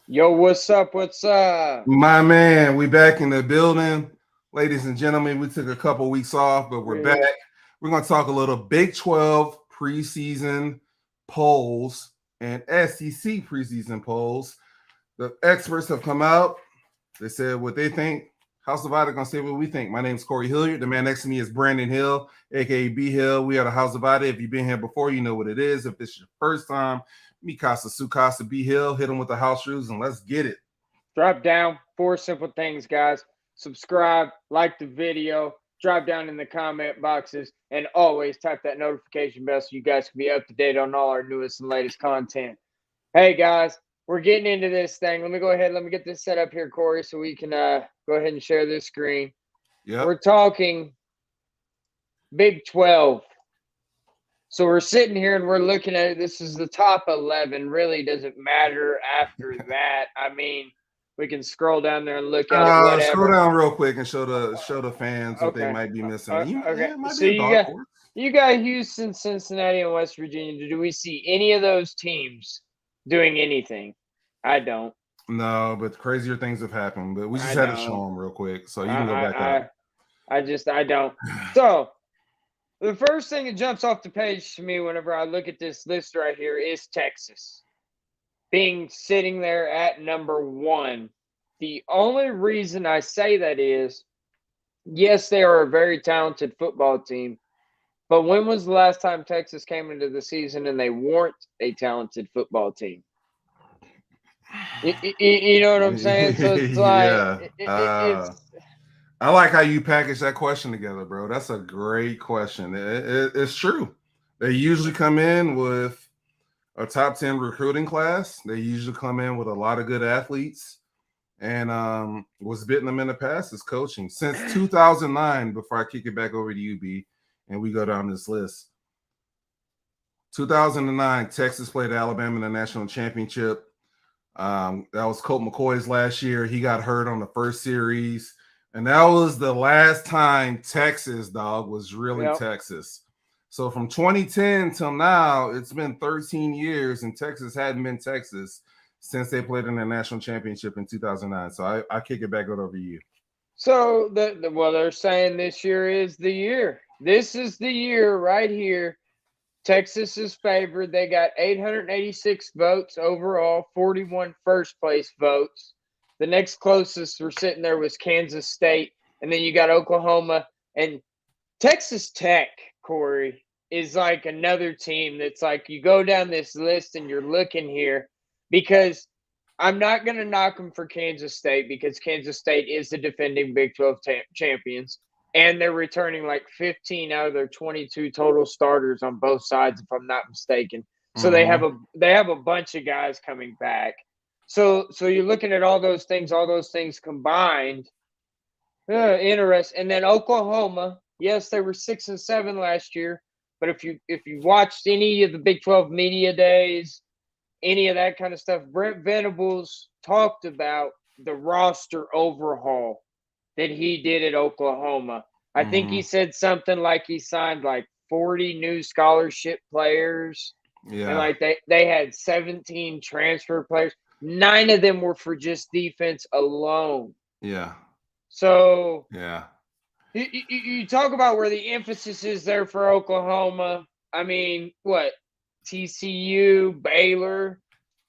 Yo, what's up? What's up? My man, we back in the building. Ladies and gentlemen, we took a couple weeks off, but we're We're back. here. We're going to talk a little Big 12 preseason polls and SEC preseason polls. The experts have come out. They said what they think. House Divided going to say what we think. My name is Corey Hilliard. The man next to me is Brandon Hill, aka B Hill. We are the House Divided. If you've been here before, you know what it is. If this is your first time, Mikasa Sukasa B Hill, hit them with the house rules and let's get it. Drop down. Four simple things, guys. Subscribe, like the video, drop down in the comment boxes, and always tap that notification bell so you guys can be up to date on all our newest and latest content. Hey, guys, we're getting into this thing. Let me go ahead. Let me get this set up here, Corey, so we can go ahead and share this screen. Yep. We're talking Big 12. So we're sitting here and we're looking at it. This is the top 11. Really doesn't matter after that. I mean, we can scroll down there and look at it. Whatever. Scroll down real quick and show the fans what they Okay. might be missing. Okay. It might So be a dark horse. you got Houston, Cincinnati, and West Virginia. Do we see any of those teams doing anything? I don't. No, but crazier things have happened. But we just had to show them real quick, so you can go back up. I don't. So the first thing that jumps off the page to me whenever I look at this list right here is Texas being sitting there at number 1. The only reason I say that is, yes, they are a very talented football team, but when was the last time Texas came into the season and they weren't a talented football team? You know what I'm saying? So it's like, yeah. I like how you package that question together, bro. That's a great question. It's true. They usually come in with a top 10 recruiting class. They usually come in with a lot of good athletes. And what's bitten them in the past is coaching. Since 2009, before I kick it back over to you, B, and we go down this list. 2009, Texas played Alabama in the national championship. That was Colt McCoy's last year. He got hurt on the first series. And that was the last time Texas, dog, was really Texas. So from 2010 till now, it's been 13 years, and Texas hadn't been Texas since they played in the national championship in 2009. So I kick it back over to you. So well, they're saying this year is the year. This is the year right here. Texas is favored. They got 886 votes overall, 41 first place votes. The next closest we're sitting there was Kansas State, and then you got Oklahoma and Texas Tech. Corey, is like another team that's like, you go down this list and you're looking here, because I'm not going to knock them for Kansas State, because Kansas State is the defending Big 12 champions, and they're returning like 15 out of their 22 total starters on both sides, if I'm not mistaken. So they have a bunch of guys coming back. So you're looking at all those things combined. Interesting. And then Oklahoma, yes, they were 6-7 last year, but if you watched any of the Big 12 media days, any of that kind of stuff, Brent Venables talked about the roster overhaul that he did at Oklahoma. I think he said something like he signed like 40 new scholarship players. Yeah. And like they had 17 transfer players. 9 of them were for just defense alone. Yeah. So yeah, you talk about where the emphasis is there for Oklahoma. I mean, what? TCU, Baylor.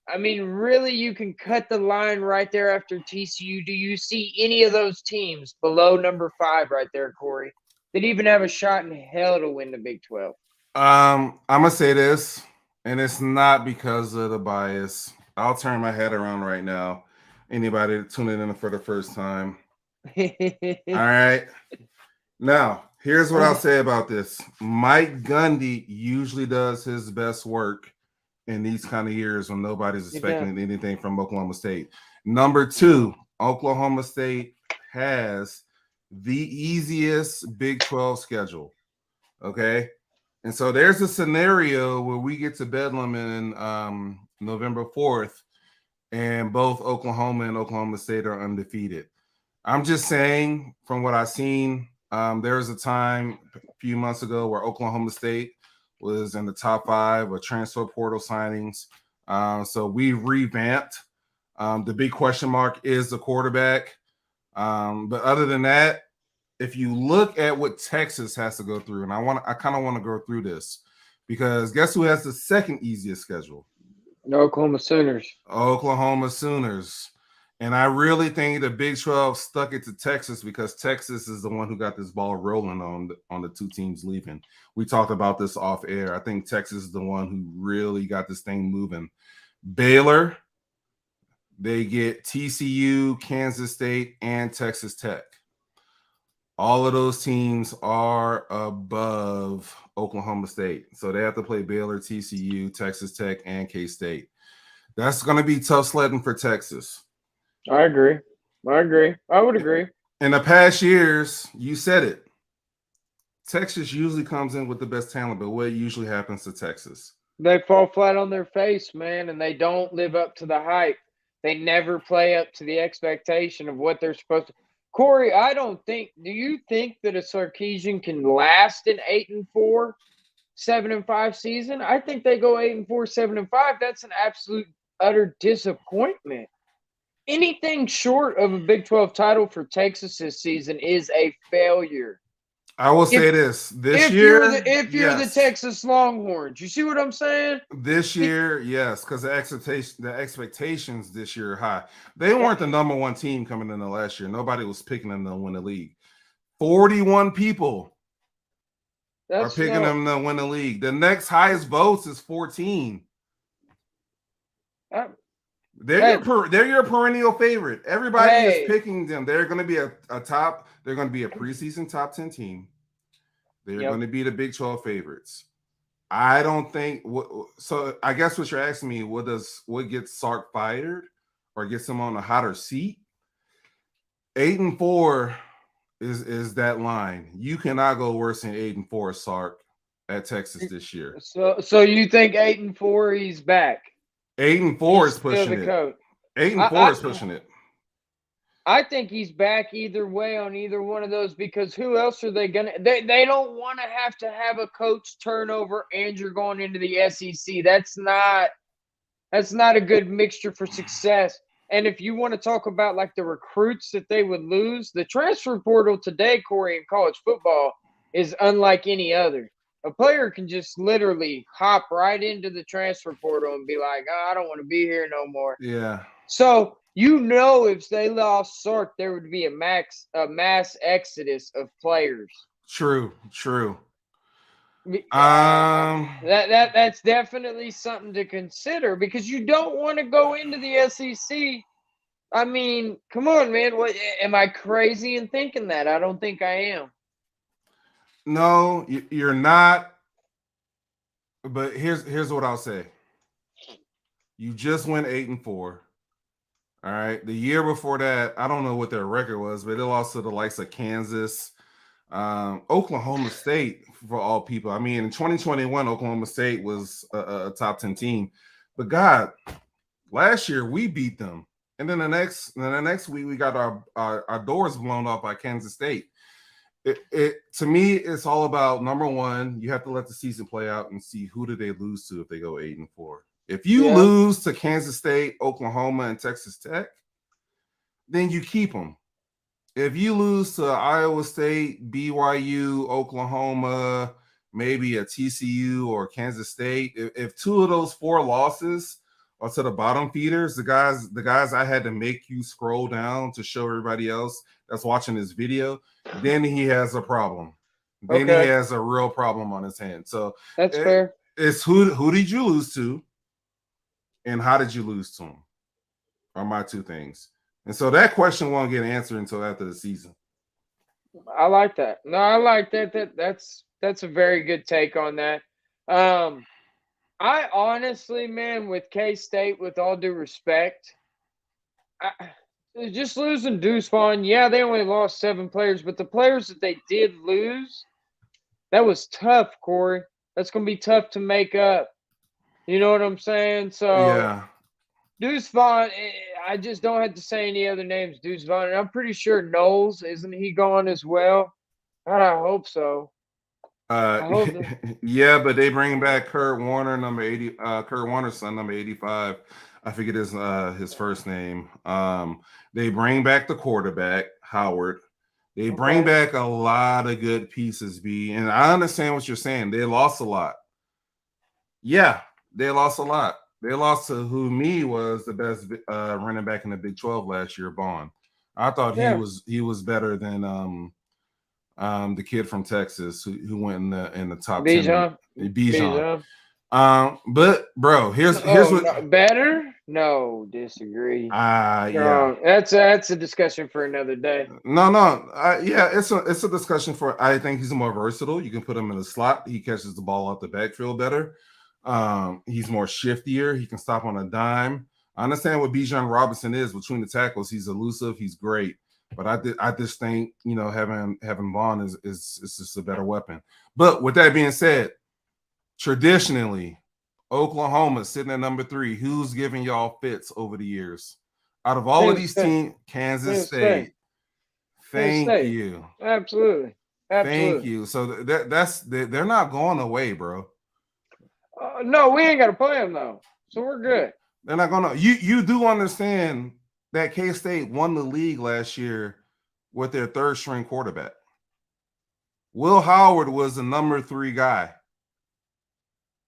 I mean, really, you can cut the line right there after TCU. Do you see any of those teams below number 5 right there, Corey, that even have a shot in hell to win the Big 12? I'm gonna say this, and it's not because of the bias. I'll turn my head around right now. Anybody tuning in for the first time. All right. Now, here's what I'll say about this. Mike Gundy usually does his best work in these kind of years when nobody's expecting anything from Oklahoma State. Number 2, Oklahoma State has the easiest Big 12 schedule. Okay. And so there's a scenario where we get to Bedlam in November 4th, and both Oklahoma and Oklahoma State are undefeated. I'm just saying, from what I've seen, there was a time a few months ago where Oklahoma State was in the top 5 of transfer portal signings. So we revamped The big question mark is the quarterback. But other than that, if you look at what Texas has to go through, and I kind of want to go through this because guess who has the second easiest schedule? The Oklahoma Sooners. Oklahoma Sooners. And I really think the Big 12 stuck it to Texas because Texas is the one who got this ball rolling on the two teams leaving. We talked about this off air. I think Texas is the one who really got this thing moving. Baylor, they get TCU, Kansas State, and Texas Tech. All of those teams are above Oklahoma State. So they have to play Baylor, TCU, Texas Tech, and K-State. That's going to be tough sledding for Texas. I agree. I would agree. In the past years, you said it. Texas usually comes in with the best talent, but what usually happens to Texas? They fall flat on their face, man, and they don't live up to the hype. They never play up to the expectation of what they're supposed to. Corey, do you think that a Sarkisian can last an 8-4, 7-5 season? I think they go 8-4, 7-5. That's an absolute utter disappointment. Anything short of a Big 12 title for Texas this season is a failure. I will say this if year. If you're the Texas Longhorns, you see what I'm saying? This year, yes, because the expectations this year are high. They weren't the number one team coming into last year. Nobody was picking them to win the league. 41 people are picking them to win the league. The next highest votes is 14. They're your perennial favorite. Everybody is picking them. They're going to be a top. They're going to be a preseason top 10 team. They're going to be the Big 12 favorites. I don't think. So I guess what you're asking me, what gets Sark fired or gets him on a hotter seat? 8-4 is that line. You cannot go worse than 8-4 Sark at Texas this year. So you think 8-4 he's back? 8-4 is pushing it. 8-4 is pushing it. I think he's back either way on either one of those because who else are they gonna? They don't want to have a coach turnover and you're going into the SEC. That's not a good mixture for success. And if you want to talk about like the recruits that they would lose, the transfer portal today, Corey, in college football is unlike any other. A player can just literally hop right into the transfer portal and be like, I don't want to be here no more. Yeah. So, if they lost Sark, there would be a mass exodus of players. True. That's definitely something to consider because you don't want to go into the SEC. I mean, come on, man. What am I crazy in thinking that? I don't think I am. No, you're not. But here's what I'll say. You just went 8-4. All right. The year before that, I don't know what their record was, but they lost to the likes of Kansas, Oklahoma State, for all people. I mean, in 2021, Oklahoma State was a top 10 team. But God, last year we beat them. And then the next week we got our doors blown off by Kansas State. It to me, it's all about number one, you have to let the season play out and see who do they lose to if they go 8-4. If you lose to Kansas State, Oklahoma, and Texas Tech, then you keep them. If you lose to Iowa State, BYU, Oklahoma, maybe a TCU or Kansas State, if two of those four losses are to the bottom feeders, the guys I had to make you scroll down to show everybody else that's watching this video, then he has a problem. Then he has a real problem on his hands. So that's fair. It's who did you lose to, and how did you lose to them? Are my two things. And so that question won't get answered until after the season. I like that. No, I like that. That's a very good take on that. I honestly, man, with K-State, with all due respect, just losing Deuce Vaughn, yeah, they only lost 7 players, but the players that they did lose, that was tough, Corey. That's going to be tough to make up. You know what I'm saying? So, yeah. Deuce Vaughn, I just don't have to say any other names. Deuce Vaughn, and I'm pretty sure Knowles, isn't he gone as well? God, I hope so. Yeah, but they bring back Kurt Warner, number 80. Kurt Warner's son, number 85. I forget his first name. They bring back the quarterback, Howard. They bring back a lot of good pieces, B. And I understand what you're saying. They lost a lot. Yeah, they lost a lot. They lost to who me was the best running back in the Big 12 last year, Bond. I thought he was better than the kid from Texas who went in the top Bijan. 10. Bijan. But bro, here's what better. No, disagree. yeah, that's a discussion for another day. No, yeah, it's a discussion for. I think he's more versatile. You can put him in the slot. He catches the ball out the backfield better. He's more shiftier. He can stop on a dime. I understand what Bijan Robinson is between the tackles. He's elusive. He's great. But I just think having Vaughn is just a better weapon. But with that being said, traditionally, Oklahoma sitting at number 3. Who's giving y'all fits over the years? Out of all of these teams, Kansas State. Thank you. Absolutely. Thank you. So they're not going away, bro. No, we ain't got to play them though, so we're good. They're not going to. You do understand that K-State won the league last year with their third string quarterback. Will Howard was the number 3 guy.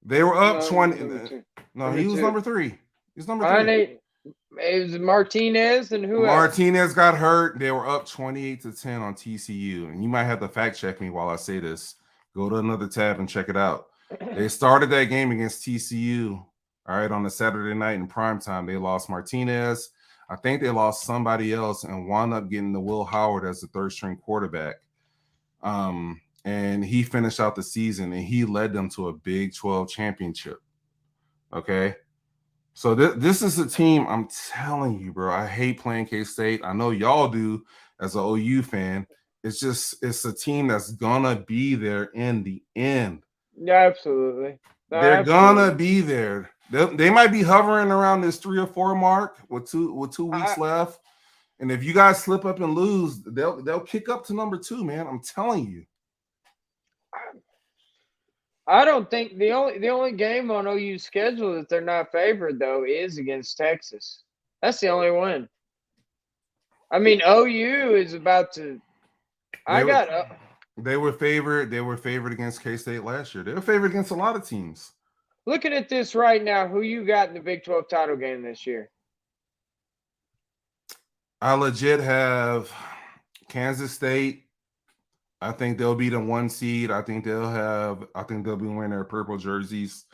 They were up 20. No, he was number 3. He's number 3. It was Martinez and who else? Martinez got hurt. They were up 28-10 on TCU. And you might have to fact check me while I say this. Go to another tab and check it out. They started that game against TCU, all right, on a Saturday night in primetime. They lost Martinez. I think they lost somebody else and wound up getting the Will Howard as the third string quarterback. And he finished out the season and he led them to a Big 12 championship. Okay. So this is a team, I'm telling you, bro, I hate playing K-State. I know y'all do as an OU fan. It's a team that's going to be there in the end. Yeah, absolutely. They're going to be there. They might be hovering around this 3 or 4 mark with two weeks left. And if you guys slip up and lose, they'll kick up to number 2, man. I'm telling you. I don't think the only game on OU's schedule that they're not favored though is against Texas. That's the only one. I mean, OU is about to. They were favored. They were favored against K-State last year. They were favored against a lot of teams. Looking at this right now, who you got in the Big 12 title game this year? I legit have Kansas State. I think they'll be the 1 seed. I think they'll be wearing their purple jerseys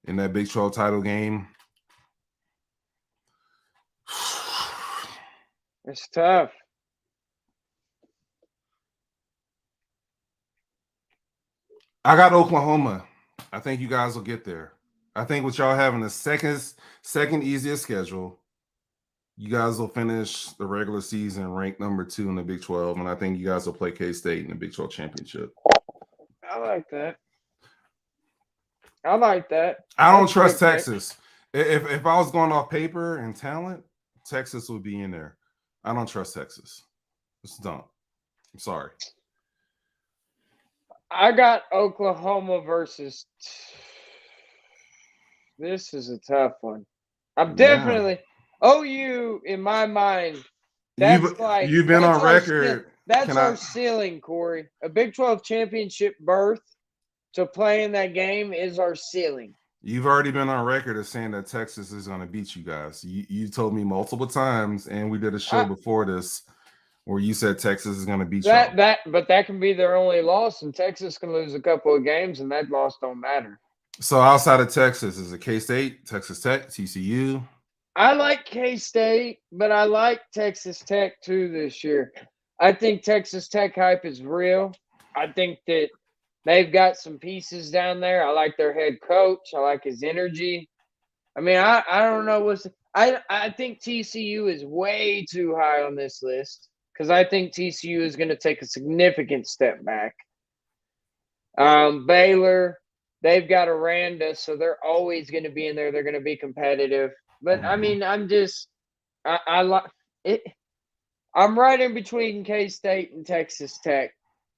in that Big 12 title game. It's tough. I got Oklahoma. I think you guys will get there. I think with y'all having the second easiest schedule, you guys will finish the regular season ranked number 2 in the Big 12, and I think you guys will play K-State in the Big 12 championship. I like that. I don't trust Texas. If I was going off paper and talent, Texas would be in there. I don't trust Texas. Just don't. I'm sorry. I got Oklahoma versus. This is a tough one. I'm definitely OU in my mind. You've been on record. That's our ceiling, Corey. A Big 12 championship berth to play in that game is our ceiling. You've already been on record as saying that Texas is going to beat you guys. You told me multiple times, and we did a show before this where you said Texas is going to beat you. But that can be their only loss, and Texas can lose a couple of games, and that loss don't matter. So outside of Texas, is it K-State, Texas Tech, TCU? I like K-State, but I like Texas Tech too this year. I think Texas Tech hype is real. I think that they've got some pieces down there. I like their head coach. I like his energy. I mean, I don't know I think TCU is way too high on this list because I think TCU is going to take a significant step back. Baylor, they've got Aranda, so they're always going to be in there. They're going to be competitive. But I mean, I like it. I'm right in between K-State and Texas Tech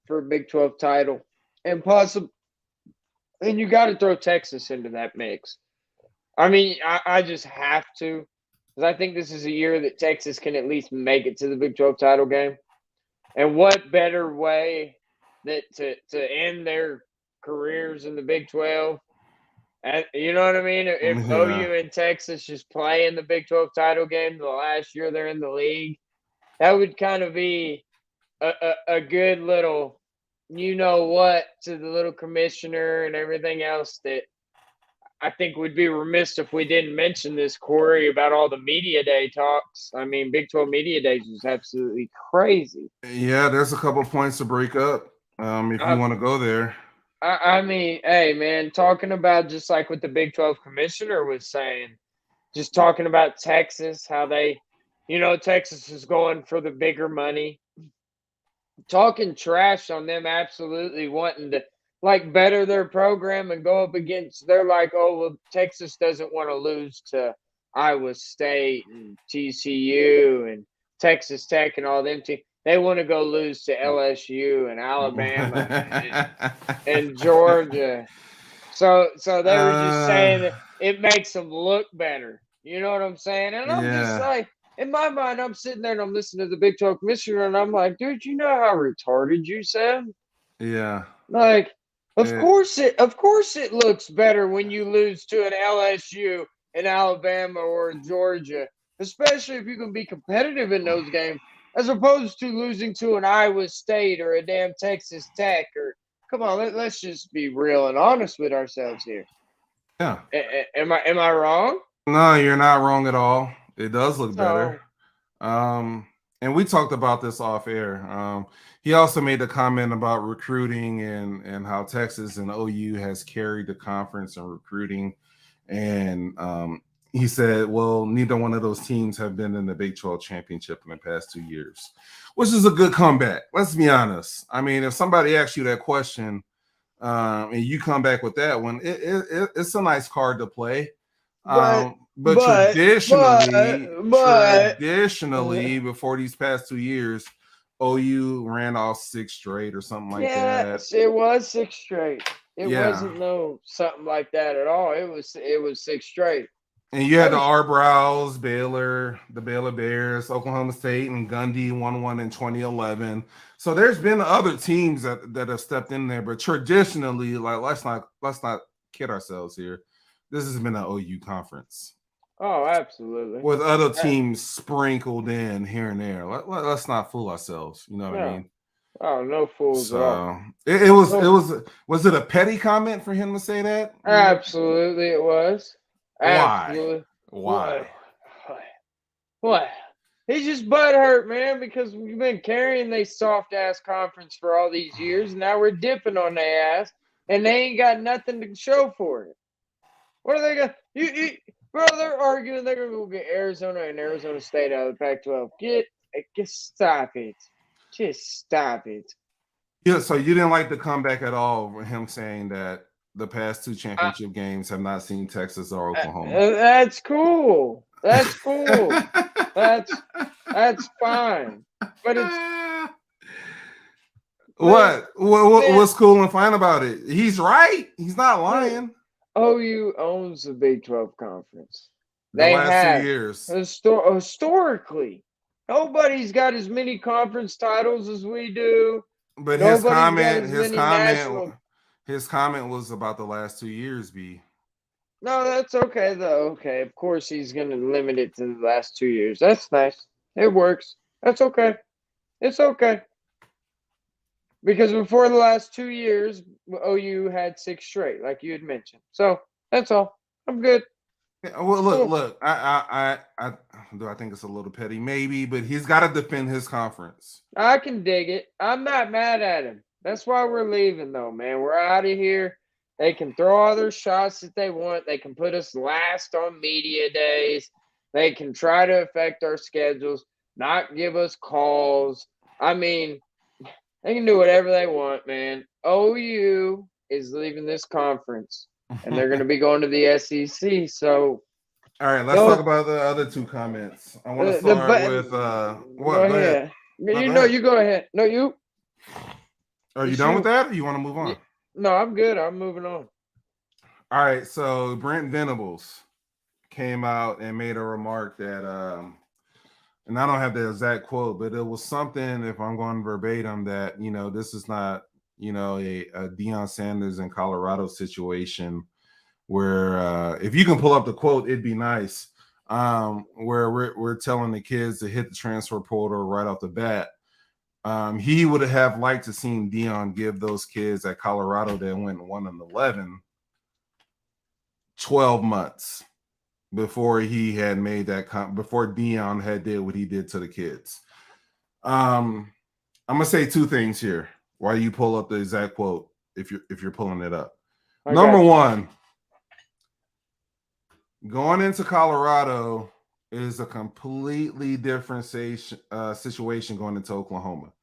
for a Big 12 title, and you got to throw Texas into that mix. I mean, I just have to, because I think this is a year that Texas can at least make it to the Big 12 title game. And what better way that to end their careers in the Big 12? And you know what I mean? If Yeah. OU and Texas just play in the Big 12 title game the last year they're in the league, that would kind of be a good little, you know what, to the little commissioner and everything else that I think we'd be remiss if we didn't mention this, Corey, about all the media day talks. I mean, Big 12 media days was absolutely crazy. Yeah, there's a couple points to break up if you want to go there. I mean, hey, man, talking about just like what the Big 12 commissioner was saying, just talking about Texas, how they, Texas is going for the bigger money. Talking trash on them absolutely wanting to like better their program and go up against, they're like, oh, well, Texas doesn't want to lose to Iowa State and TCU and Texas Tech and all them teams. They want to go lose to LSU and Alabama and Georgia. So they were just saying that it makes them look better. You know what I'm saying? And I'm just like, in my mind, I'm sitting there and I'm listening to the Big 12 commissioner, and I'm like, dude, you know how retarded you sound? Yeah. Like, of course it looks better when you lose to an LSU in Alabama or Georgia, especially if you can be competitive in those games, as opposed to losing to an Iowa State or a damn Texas Tech. Or come on, let's just be real and honest with ourselves here. Yeah. Am I wrong? No, you're not wrong at all. It does look better. And we talked about this off air. He also made a comment about recruiting and how Texas and OU has carried the conference in recruiting. And he said, well, neither one of those teams have been in the Big 12 championship in the past 2 years, which is a good comeback. Let's be honest. I mean, if somebody asks you that question and you come back with that one, it's a nice card to play. But traditionally, before these past 2 years, OU ran off 6 straight or something like that. Yes, it was 6 straight. It wasn't something like that at all. It was 6 straight. And you had the Arbrows, Baylor, the Baylor Bears, Oklahoma State, and Gundy 1-1 in 2011. So there's been other teams that have stepped in there, but traditionally, like let's not kid ourselves here. This has been an OU conference. Oh, absolutely. With other teams sprinkled in here and there. Let's not fool ourselves. You know what I mean? Oh, no fools at all. Was it a petty comment for him to say that? Absolutely, it was. Absolutely. Why? What? He's just butthurt, man, because we've been carrying their soft ass conference for all these years, and now we're dipping on their ass, and they ain't got nothing to show for it. What are they going to bro, they're arguing they're going to go get Arizona and Arizona State out of the Pac-12. Stop it. Just stop it. Yeah, so you didn't like the comeback at all with him saying that the past 2 championship games have not seen Texas or Oklahoma. That's cool. That's cool. that's fine. But it's what's cool and fine about it? He's right. He's not lying. OU owns the Big 12 conference. They last 2 years. Historically, nobody's got as many conference titles as we do. But his comment was about the last 2 years, B. No, that's okay though. Okay, of course he's going to limit it to the last 2 years. That's nice. It works. That's okay. It's okay. Because before the last 2 years, OU had 6 straight, like you had mentioned. So that's all. I'm good. Yeah, well, look. I think it's a little petty, maybe, but he's got to defend his conference. I can dig it. I'm not mad at him. That's why we're leaving, though, man. We're out of here. They can throw all their shots that they want. They can put us last on media days. They can try to affect our schedules, not give us calls. I mean, they can do whatever they want, man. OU is leaving this conference, and they're going to be going to the SEC. So, all right, let's talk about the other 2 comments. I want to start with what? Go ahead. You go ahead. No, you. Are you done with that, or you want to move on? No, I'm good. I'm moving on. All right, so Brent Venables. came out and made a remark that, and I don't have the exact quote, but it was something, if I'm going verbatim, that, this is not, a Deion Sanders in Colorado situation where, if you can pull up the quote, it'd be nice. Where we're telling the kids to hit the transfer portal right off the bat. He would have liked to seen Deion give those kids at Colorado that went 1-11 12 months before he had made that before Deion had did what he did to the kids. I'm gonna say two things here while you pull up the exact quote if you're pulling it up. Number one, going into Colorado is a completely different situation going into Oklahoma.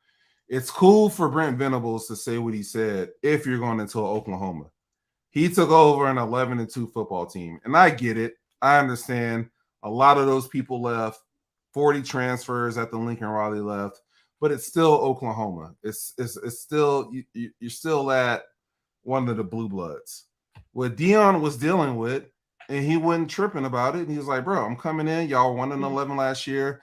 It's cool for Brent Venables to say what he said if you're going into Oklahoma. He took over an 11-2 football team, and I get it. I understand. A lot of those people left. 40 transfers at the Lincoln Riley left, but it's still Oklahoma. It's still you're still at one of the blue bloods. What Deion was dealing with, and he wasn't tripping about it. And he was like, "Bro, I'm coming in. Y'all 1-11 last year.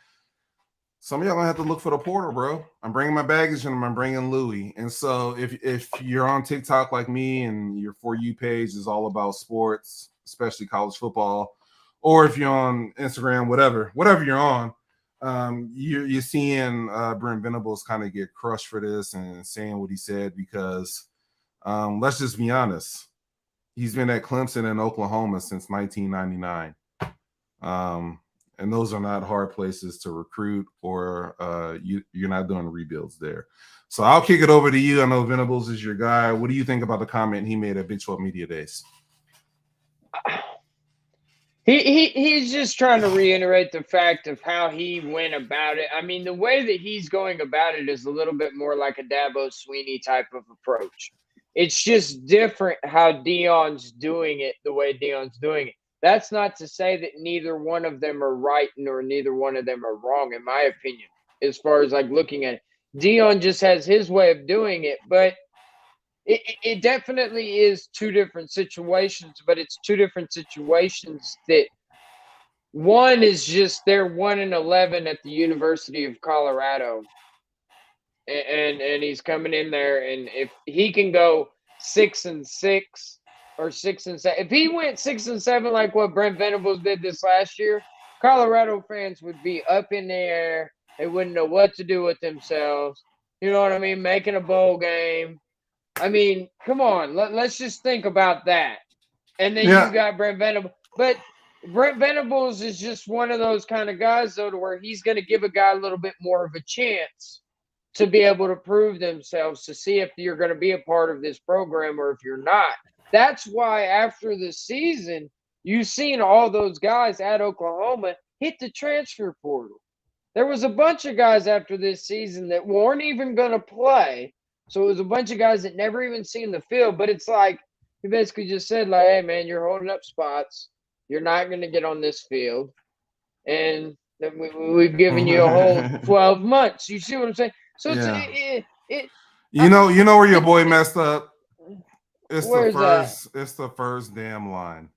Some of y'all gonna have to look for the portal, bro. I'm bringing my baggage and I'm bringing Louis." And so if you're on TikTok like me and your For You page is all about sports, especially college football, or if you're on Instagram, whatever you're on, you're seeing Brent Venables kind of get crushed for this and saying what he said because let's just be honest. He's been at Clemson and Oklahoma since 1999. And those are not hard places to recruit, or you're not doing rebuilds there. So I'll kick it over to you. I know Venables is your guy. What do you think about the comment he made at Big 12 Media Days? He's just trying to reiterate the fact of how he went about it. I mean, the way that he's going about it is a little bit more like a Dabo Swinney type of approach. It's just different how Deion's doing it the way Deion's doing it. That's not to say that neither one of them are right nor neither one of them are wrong, in my opinion, as far as like looking at it. Deion just has his way of doing it, but it definitely is two different situations, but it's two different situations that one is just they're 1-11 at the University of Colorado. And he's coming in there, and if he can go 6-6 or 6-7, if he went 6-7 like what Brent Venables did this last year, Colorado fans would be up in the air. They wouldn't know what to do with themselves. You know what I mean? Making a bowl game. I mean, come on. Let's just think about that. And then you got Brent Venables. But Brent Venables is just one of those kind of guys, though, to where he's going to give a guy a little bit more of a chance to be able to prove themselves, to see if you're going to be a part of this program or if you're not. That's why after the season, you've seen all those guys at Oklahoma hit the transfer portal. There was a bunch of guys after this season that weren't even going to play. So it was a bunch of guys that never even seen the field. But it's like he basically just said, like, hey, man, you're holding up spots. You're not going to get on this field. And we've given you a whole 12 months. You see what I'm saying? So you know where your boy messed up. It's the first damn line.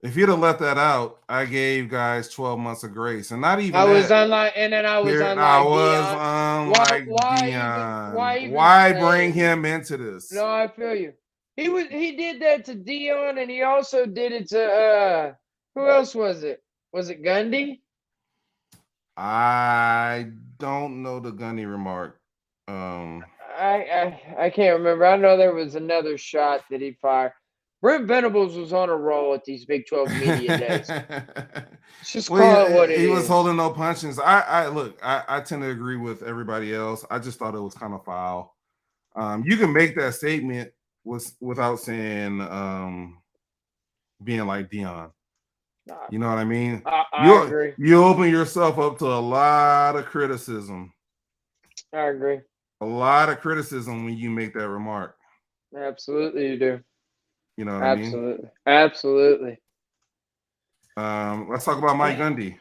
If you'd have left that out, I gave guys 12 months of grace, and not even. I was unlike, and then I was unlike. I was unlike Deion. Why bring him into this? No, I feel you. He did that to Deion, and he also did it to who else was it? Was it Gundy? I don't know the Gundy remark. I can't remember. I know there was another shot that he fired. Brent Venables was on a roll at these Big 12 Media Days. Just call it what it is. He was holding no punches. I tend to agree with everybody else. I just thought it was kind of foul. You can make that statement without saying being like Deion. You know what I mean? I agree. You open yourself up to a lot of criticism. I agree. A lot of criticism when you make that remark. Absolutely, you do. You know what I mean? Absolutely. Let's talk about Mike Gundy.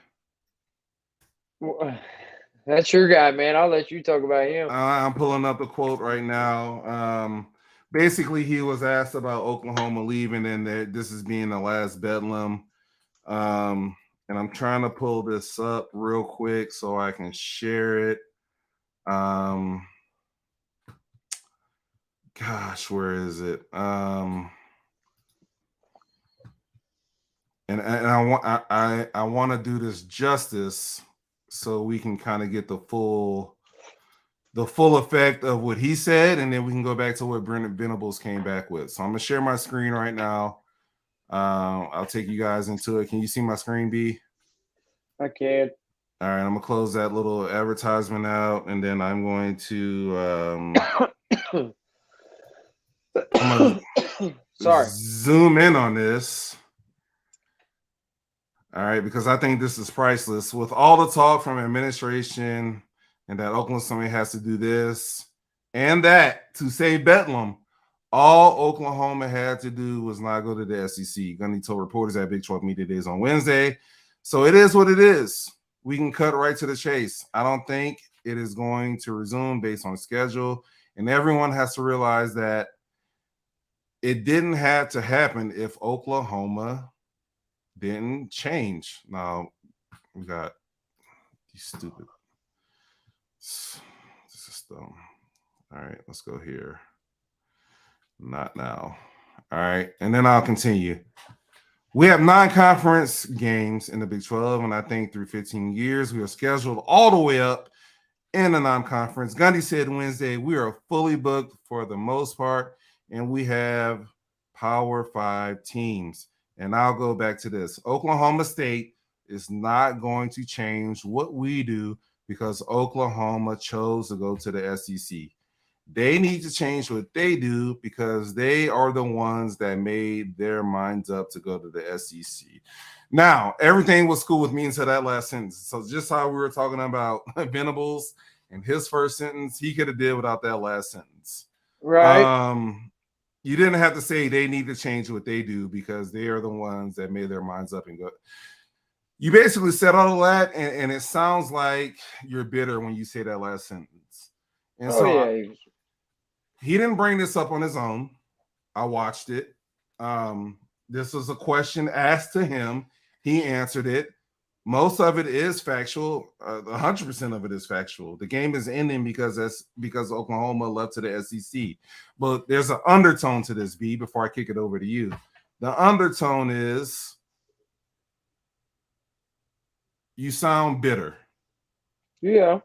That's your guy, man. I'll let you talk about him. I'm pulling up the quote right now. Basically, he was asked about Oklahoma leaving and that this is being the last bedlam. And I'm trying to pull this up real quick so I can share it. Gosh, where is it? And I want to do this justice so we can kind of get the full effect of what he said, and then we can go back to what Brendan Venables came back with. So I'm gonna share my screen right now. I'll take you guys into it. Can you see my screen, B? I can. All right, I'm gonna close that little advertisement out, and then I'm going to I'm gonna zoom in on this. All right, because I think this is priceless. With all the talk from administration and that Oklahoma State has to do this and that to save Bedlam, all Oklahoma had to do was not go to the SEC. Gundy told reporters at Big 12 Media Days on Wednesday. So it is what it is. We can cut right to the chase. I don't think it is going to resume based on schedule. And everyone has to realize that it didn't have to happen if Oklahoma didn't change. Now, we got these stupid. This is dumb. All right, let's go here. Not now. All right, and then I'll continue. We have non-conference games in the Big 12, and I think through 15 years, we are scheduled all the way up in the non-conference. Gundy said Wednesday, we are fully booked for the most part, and we have Power 5 teams. And I'll go back to this. Oklahoma State is not going to change what we do because Oklahoma chose to go to the SEC. They need to change what they do because they are the ones that made their minds up to go to the SEC. Now, everything was cool with me until that last sentence. So just how we were talking about Venables and his first sentence, he could have did without that last sentence. Right. You didn't have to say they need to change what they do because they are the ones that made their minds up and go. You basically said all of that, and it sounds like you're bitter when you say that last sentence. And he didn't bring this up on his own. I watched it. This was a question asked to him. He answered it. Most of it is factual. 100% of it is factual. The game is ending because Oklahoma left to the SEC. But there's an undertone to this, B, before I kick it over to you. The undertone is you sound bitter. Yeah.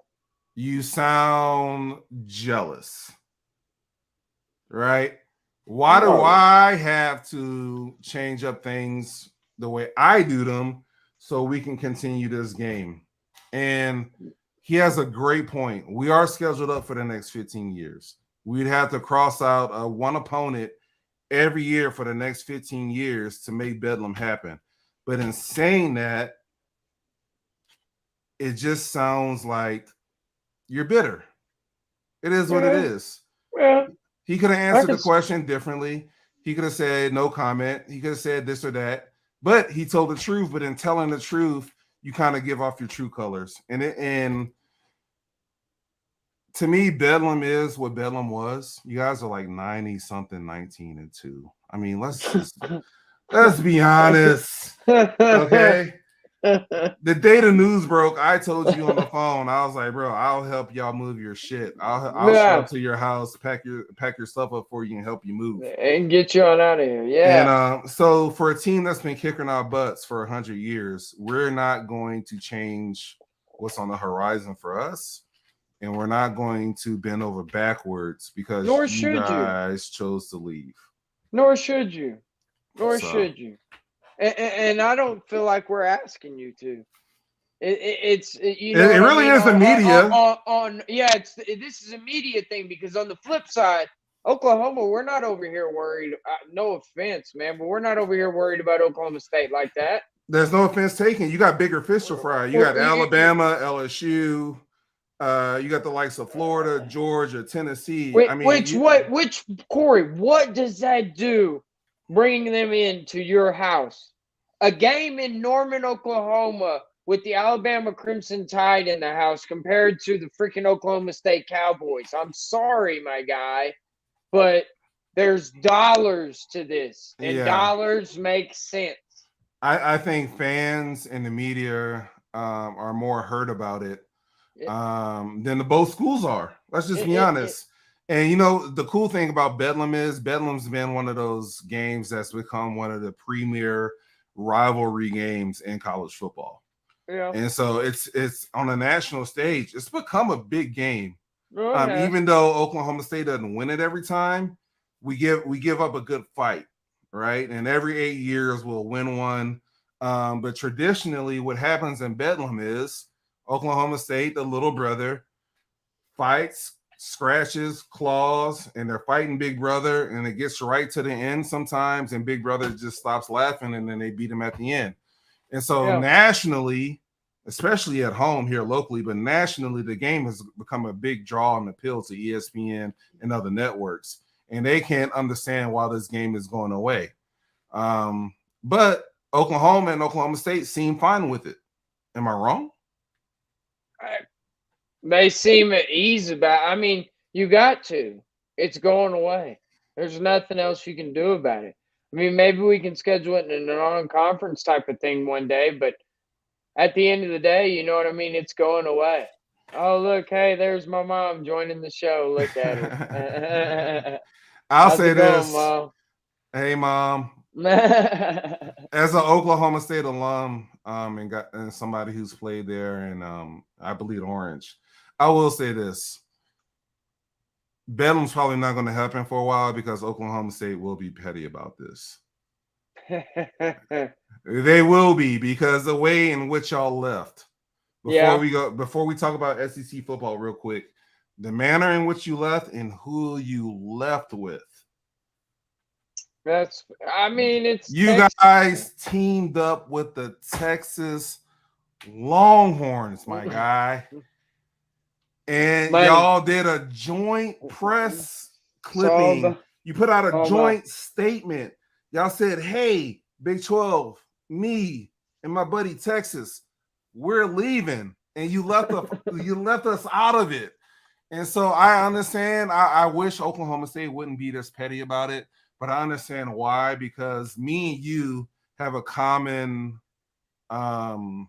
You sound jealous. Right? Why do I have to change up things the way I do them so we can continue this game? And he has a great point. We are scheduled up for the next 15 years. We'd have to cross out one opponent every year for the next 15 years to make Bedlam happen. But in saying that, it just sounds like you're bitter. It is what it is. Well, he could have answered the question differently. He could have said no comment. He could have said this or that. But he told the truth. But in telling the truth, you kind of give off your true colors. And to me, Bedlam is what Bedlam was. You guys are like 90-something, 19-2. I mean, let's be honest. Okay. The day the news broke, I told you on the phone. I was like, bro, I'll help y'all move your shit. I'll show up to your house, pack your stuff up for you, and help you move and get you on out of here. Yeah. And so for a team that's been kicking our butts for 100 years, we're not going to change what's on the horizon for us, and we're not going to bend over backwards because you guys chose to leave. Nor should you. Should you. And I don't feel like we're asking you to. It's you know it really is the media. This is a media thing because on the flip side, Oklahoma, we're not over here worried. No offense, man, but we're not over here worried about Oklahoma State like that. There's no offense taken. You got bigger fish to fry. You got Alabama, LSU. You got the likes of Florida, Georgia, Tennessee. Which Corey? What does that do? Bringing them into your house, a game in Norman, Oklahoma, with the Alabama Crimson Tide in the house compared to the freaking Oklahoma State Cowboys. I'm sorry, my guy, but there's dollars to this, and dollars make sense. I think fans and the media are more hurt about it than the both schools are. Let's just be honest. And you know, the cool thing about Bedlam is Bedlam's been one of those games that's become one of the premier rivalry games in college football. Yeah. And so it's on a national stage. It's become a big game. Even though Oklahoma State doesn't win it every time, we give up a good fight, right? And every 8 years we'll win one. But traditionally, what happens in Bedlam is Oklahoma State, the little brother, fights, scratches, claws, and they're fighting Big Brother, and it gets right to the end sometimes, and Big Brother just stops laughing, and then they beat him at the end. And so nationally, especially at home here locally, but nationally, the game has become a big draw and appeal to ESPN and other networks, and they can't understand why this game is going away. But Oklahoma and Oklahoma State seem fine with it. Am I wrong? They seem at ease about it. I mean, you got to. It's going away. There's nothing else you can do about it. I mean, maybe we can schedule it in a non-conference type of thing one day, but at the end of the day, you know what I mean? It's going away. Oh, look, hey, there's my mom joining the show. Look at her. I'll say this. Mom? Hey, Mom. As an Oklahoma State alum and somebody who's played there and I believe Orange, I will say this. Bedlam's probably not going to happen for a while because Oklahoma State will be petty about this. They will be, because the way in which y'all left. Before we talk about SEC football real quick, the manner in which you left and who you left with. You guys teamed up with the Texas Longhorns, my guy. And y'all did a joint press clipping. You put out a joint statement. Y'all said, hey, Big 12, me and my buddy Texas, we're leaving. And you left us out of it. And so I understand. I wish Oklahoma State wouldn't be this petty about it, but I understand why, because me and you have a common bond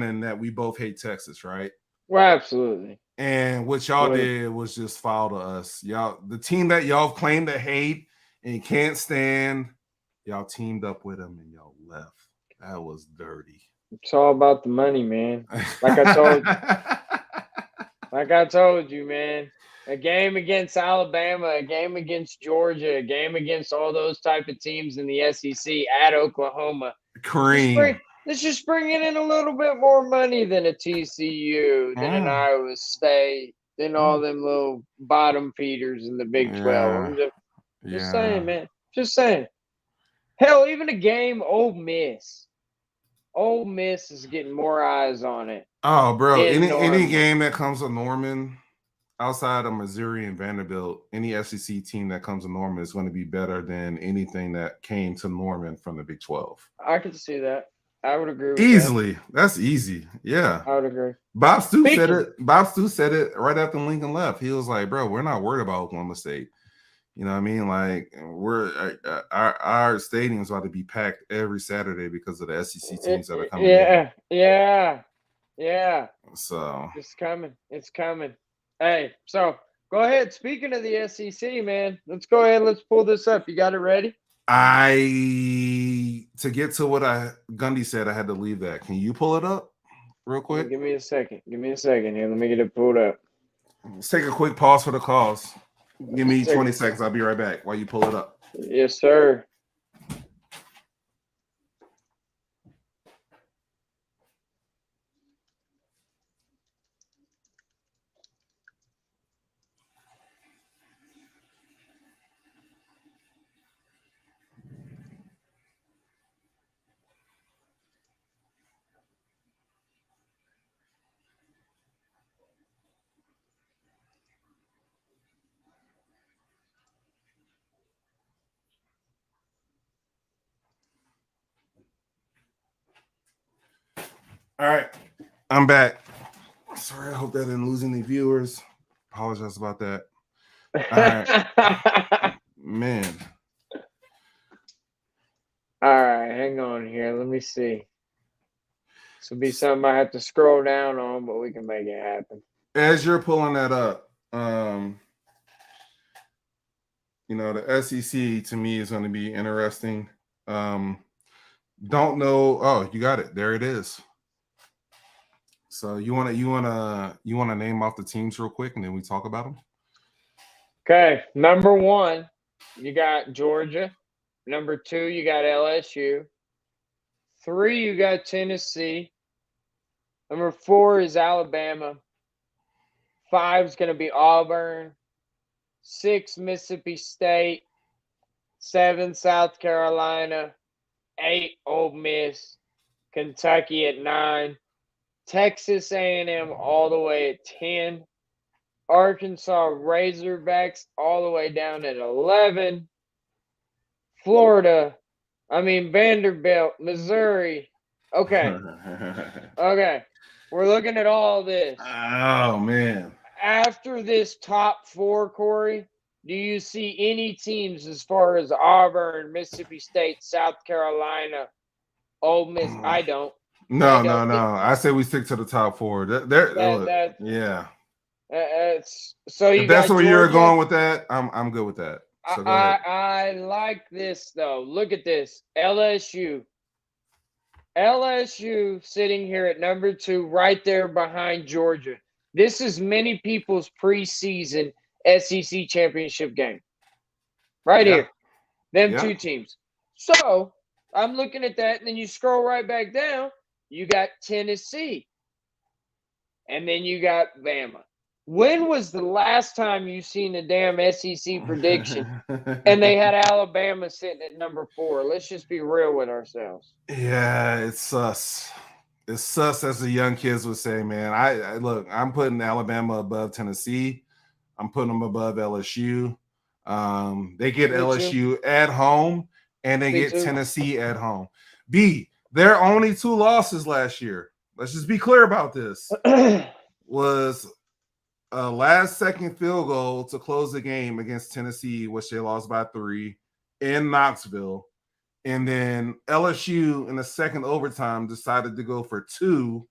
in that we both hate Texas, right? Well, absolutely. And what y'all did was just foul to us. Y'all, the team that y'all claim to hate and can't stand, y'all teamed up with them and y'all left. That was dirty. It's all about the money, man. Like I told you, man. A game against Alabama, a game against Georgia, a game against all those type of teams in the SEC at Oklahoma. Kareem. Let's just bring in a little bit more money than a TCU, than an Iowa State, than all them little bottom feeders in the Big 12. I'm just saying, man. Just saying. Hell, even a game Ole Miss. Ole Miss is getting more eyes on it. Oh, bro. Any game that comes to Norman, outside of Missouri and Vanderbilt, any SEC team that comes to Norman is going to be better than anything that came to Norman from the Big 12. I can see that. I would agree with easily. That. That's easy. Yeah. I would agree. Bob Stu said it. Bob Stu said it right after Lincoln left. He was like, bro, we're not worried about Oklahoma State. You know what I mean? Like, our stadium's about to be packed every Saturday because of the SEC teams that are coming in. Yeah. So it's coming. Hey, so go ahead. Speaking of the SEC, man, let's go ahead. Let's pull this up. You got it ready? To get to what Gundy said, I had to leave that. Can you pull it up real quick? Give me a second here. Let me get it pulled up. Let's take a quick pause for the calls. Give me 20 seconds. I'll be right back while you pull it up. Yes, sir. All right, I'm back. Sorry, I hope that didn't lose any viewers. Apologize about that. All right, man. All right, hang on here. Let me see. This will be something I have to scroll down on, but we can make it happen. As you're pulling that up, the SEC to me is going to be interesting. Don't know. Oh, you got it. There it is. So you wanna name off the teams real quick, and then we talk about them. Okay, number 1, you got Georgia. Number 2, you got LSU. 3, you got Tennessee. Number 4 is Alabama. 5 is going to be Auburn. 6, Mississippi State. 7, South Carolina. 8, Ole Miss. Kentucky at 9. Texas A&M all the way at 10. Arkansas Razorbacks all the way down at 11. Vanderbilt, Missouri. Okay. Okay. We're looking at all this. Oh, man. After this top 4, Corey, do you see any teams as far as Auburn, Mississippi State, South Carolina, Ole Miss? I don't. No. I say we stick to the top 4. Yeah. So if that's where you're going with that, I'm good with that. So go ahead. I like this though. Look at this. LSU sitting here at number 2, right there behind Georgia. This is many people's preseason SEC championship game. Right here. Them 2 teams. So I'm looking at that, and then you scroll right back down. You got Tennessee. And then you got Bama. When was the last time you seen a damn SEC prediction and they had Alabama sitting at number 4? Let's just be real with ourselves. Yeah, it's sus. It's sus, as the young kids would say, man. I look, I'm putting Alabama above Tennessee. I'm putting them above LSU. They get LSU at home, and they get Tennessee at home. Their only 2 losses last year, let's just be clear about this, was a last-second field goal to close the game against Tennessee, which they lost by 3 in Knoxville. And then LSU in the second overtime decided to go for 2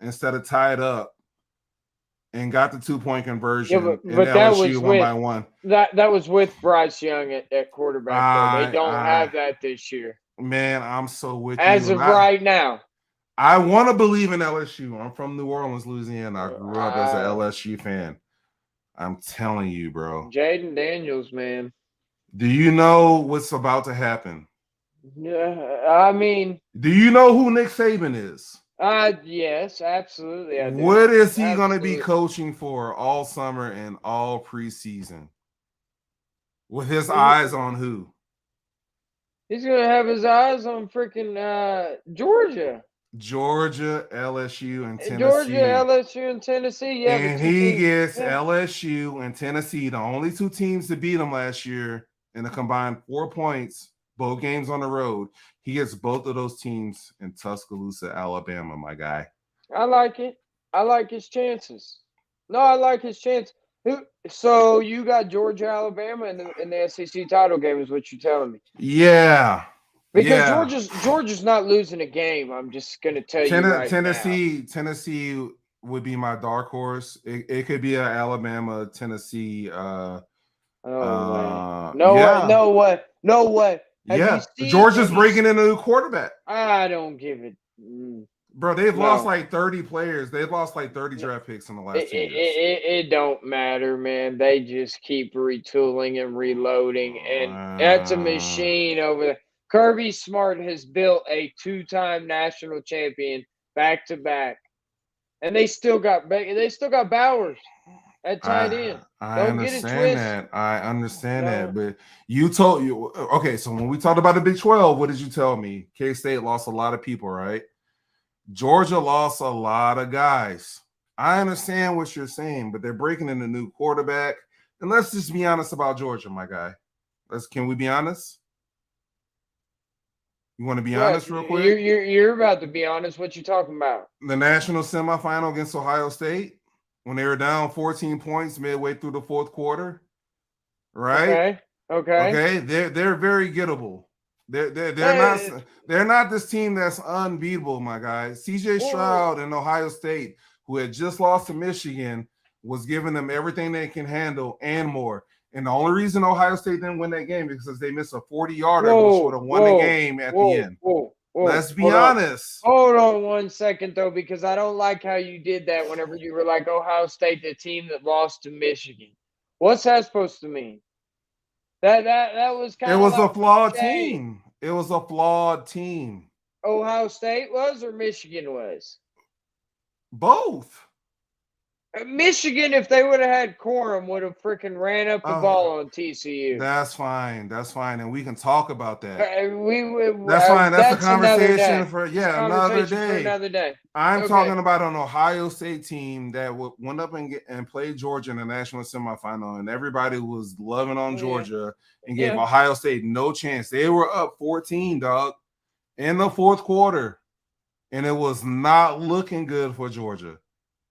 instead of tie it up and got the 2-point conversion. Yeah, but LSU won by 1. That was with Bryce Young at quarterback. They don't have that this year. Man, I'm so with you. As of right now. I want to believe in LSU. I'm from New Orleans, Louisiana. I grew up as an LSU fan. I'm telling you, bro. Jaden Daniels, man. Do you know what's about to happen? Yeah, do you know who Nick Saban is? Yes, absolutely. I do. What is he going to be coaching for all summer and all preseason? With his eyes on who? He's going to have his eyes on freaking Georgia. Georgia, LSU, and Tennessee. Georgia, LSU, and Tennessee. Yeah, and he gets LSU and Tennessee, the only 2 teams to beat him last year, in a combined 4 points, both games on the road. He gets both of those teams in Tuscaloosa, Alabama, my guy. I like it. I like his chances. No, I like his chance. So you got Georgia, Alabama in the SEC title game is what you're telling me. Yeah. Because Georgia's not losing a game. I'm just going to tell you right Tennessee would be my dark horse. It could be an Alabama, Tennessee. No way. Georgia's breaking in a new quarterback. I don't give it. Bro, they've lost like 30 players. They've lost like 30 draft picks in the last 2 years. It don't matter, man. They just keep retooling and reloading, and that's a machine over there. Kirby Smart has built a 2-time national champion back-to-back, and they still got Bowers at tight end. I understand that, but okay. So when we talked about the Big 12, what did you tell me? K-State lost a lot of people, right? Georgia lost a lot of guys. I understand what you're saying, but they're breaking in a new quarterback. And let's just be honest about Georgia, my guy. Can we be honest? You want to be honest real quick? You're about to be honest. What you talking about? The national semifinal against Ohio State, when they were down 14 points midway through the 4th quarter, right? Okay. They're very gettable. They're not this team that's unbeatable, my guy. CJ Stroud and Ohio State, who had just lost to Michigan, was giving them everything they can handle and more. And the only reason Ohio State didn't win that game is because they missed a 40-yarder, which would have won the game at the end. Let's be honest. Hold on 1 second, though, because I don't like how you did that whenever you were like Ohio State, the team that lost to Michigan. What's that supposed to mean? That was kind of. It was a flawed team. It was a flawed team. Ohio State was or Michigan was? Both. Michigan, if they would have had Corum, would have freaking ran up the ball on TCU. That's fine. That's fine. And we can talk about that. That's fine. That's a conversation for another day. I'm talking about an Ohio State team that went up and played Georgia in the national semifinal, and everybody was loving on Georgia and gave Ohio State no chance. They were up 14, dog, in the fourth quarter, and it was not looking good for Georgia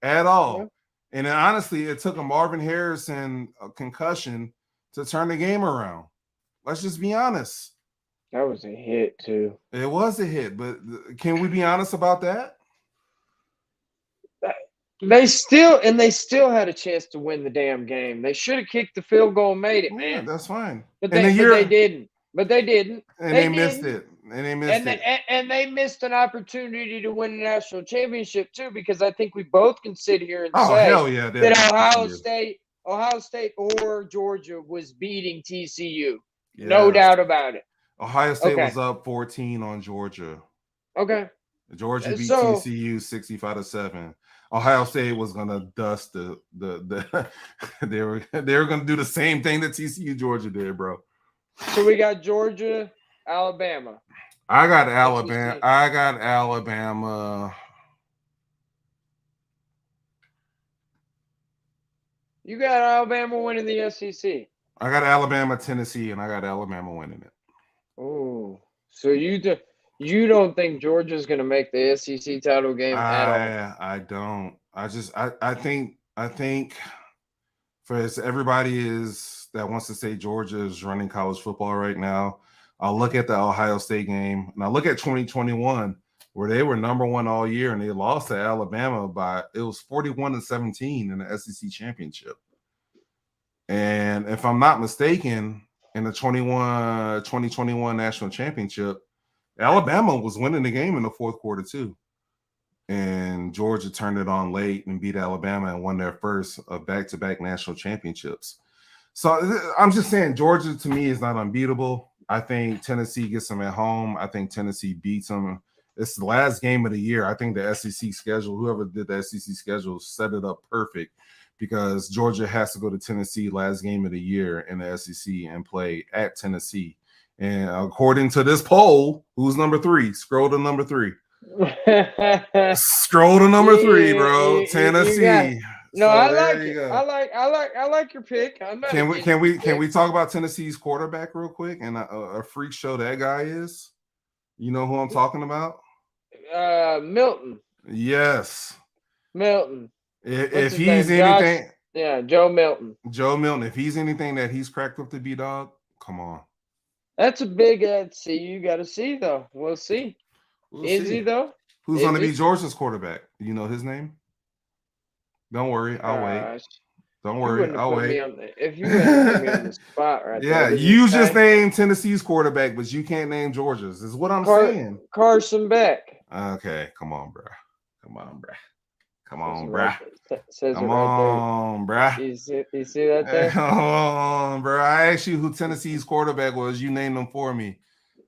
at all. Yeah. And then, honestly, it took a Marvin Harrison concussion to turn the game around. Let's just be honest. That was a hit, too. It was a hit, but can we be honest about that? They still had a chance to win the damn game. They should have kicked the field goal and made it, man. Yeah, that's fine. But they didn't. And they missed it. And they missed an opportunity to win the national championship too, because I think we both can sit here and say hell yeah, that Ohio State or Georgia was beating TCU. Yeah. No doubt about it. Ohio State was up 14 on Georgia. Okay. Georgia beat TCU 65-7. Ohio State was gonna dust the they were gonna do the same thing that TCU Georgia did, bro. So we got Georgia, Alabama. I got Alabama. You got Alabama winning the SEC. I got Alabama, Tennessee, and I got Alabama winning it. Oh, so you don't think Georgia's going to make the SEC title game at all? I don't. I think for everybody that wants to say Georgia is running college football right now, I'll look at the Ohio State game, and I look at 2021, where they were number one all year, and they lost to Alabama it was 41-17 in the SEC championship. And if I'm not mistaken, in the 2021 national championship, Alabama was winning the game in the fourth quarter too. And Georgia turned it on late and beat Alabama and won their first of back-to-back national championships. So I'm just saying Georgia to me is not unbeatable. I think Tennessee gets them at home. I think Tennessee beats them. It's the last game of the year. I think the SEC schedule, whoever did the SEC schedule, set it up perfect because Georgia has to go to Tennessee last game of the year in the SEC and play at Tennessee. And according to this poll, who's number 3? Scroll to number 3. Scroll to number 3, bro. Tennessee. No, I like it. I like your pick. Can we talk about Tennessee's quarterback real quick and a freak show that guy is? You know who I'm talking about? Milton. Yes. Milton. If he's anything, Joe Milton. Joe Milton. If he's anything that he's cracked up to be, dog, come on. That's a big see. You got to see though. We'll see. Is he though? Who's going to be Georgia's quarterback? You know his name? Don't worry, I'll wait. Don't worry, I'll wait. If you wouldn't put me on the spot right there. Yeah, you just named Tennessee's quarterback, but you can't name Georgia's. Is what I'm saying. Carson Beck. Okay, come on, bro. Come on, bro. Come on, bro. You see that there? Come on, bro. I asked you who Tennessee's quarterback was. You named them for me.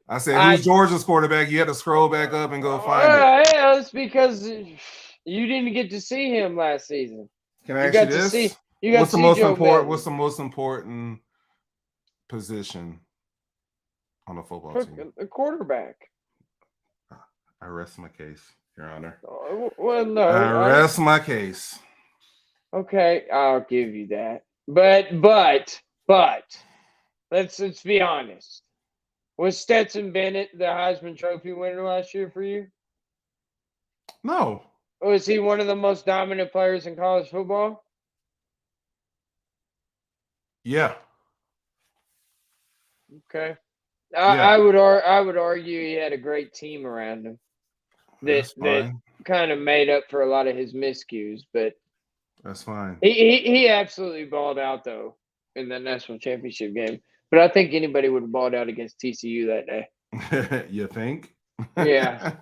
I said, who's Georgia's quarterback? You had to scroll back up and go find it. Yeah, it's because you didn't get to see him last season. Can I ask you this? What's the most important position on a football team? A quarterback. I rest my case, Your Honor. Well, no. I rest my case. Okay, I'll give you that. But let's be honest. Was Stetson Bennett the Heisman Trophy winner last year for you? No. Was he one of the most dominant players in college football? Yeah. Okay. I would argue he had a great team around him that kind of made up for a lot of his miscues, but that's fine. He absolutely balled out though in that national championship game. But I think anybody would have balled out against TCU that day. You think? Yeah.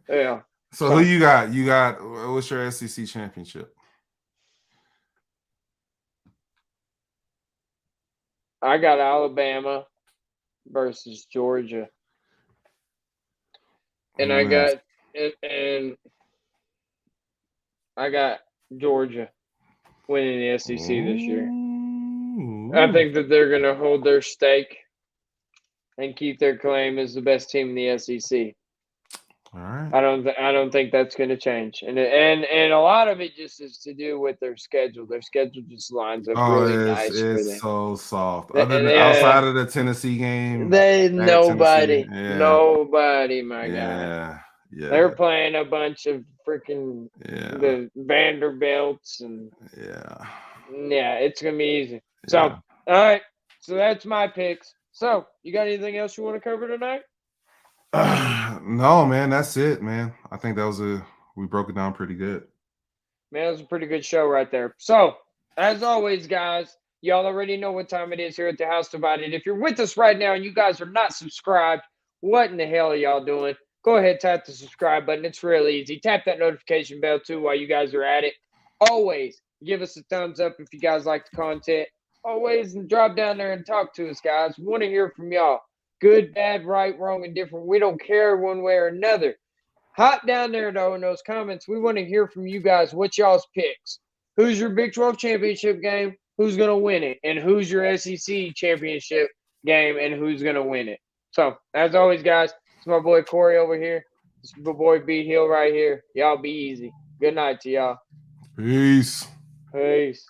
Yeah. So who you got? You got what's your SEC championship? I got Alabama versus Georgia. And I got Georgia winning the SEC this year. Ooh. I think that they're going to hold their stake and keep their claim as the best team in the SEC. All right. I don't think that's going to change, and a lot of it just is to do with their schedule. Their schedule just lines up really nice for them. It's so soft. Outside of the Tennessee game, nobody, my guy. Yeah. They're playing a bunch of freaking the Vanderbilts and it's gonna be easy. So all right, so that's my picks. So you got anything else you want to cover tonight? No, man, that's it, man. I think that we broke it down pretty good. Man, it was a pretty good show right there. So, as always, guys, y'all already know what time it is here at the House Divided. If you're with us right now and you guys are not subscribed, what in the hell are y'all doing? Go ahead, tap the subscribe button. It's real easy. Tap that notification bell, too, while you guys are at it. Always give us a thumbs up if you guys like the content. Always drop down there and talk to us, guys. We want to hear from y'all. Good, bad, right, wrong, and different. We don't care one way or another. Hop down there, though, in those comments. We want to hear from you guys. What's y'all's picks? Who's your Big 12 championship game? Who's going to win it? And who's your SEC championship game? And who's going to win it? So, as always, guys, it's my boy Corey over here. It's my boy B Hill right here. Y'all be easy. Good night to y'all. Peace. Peace.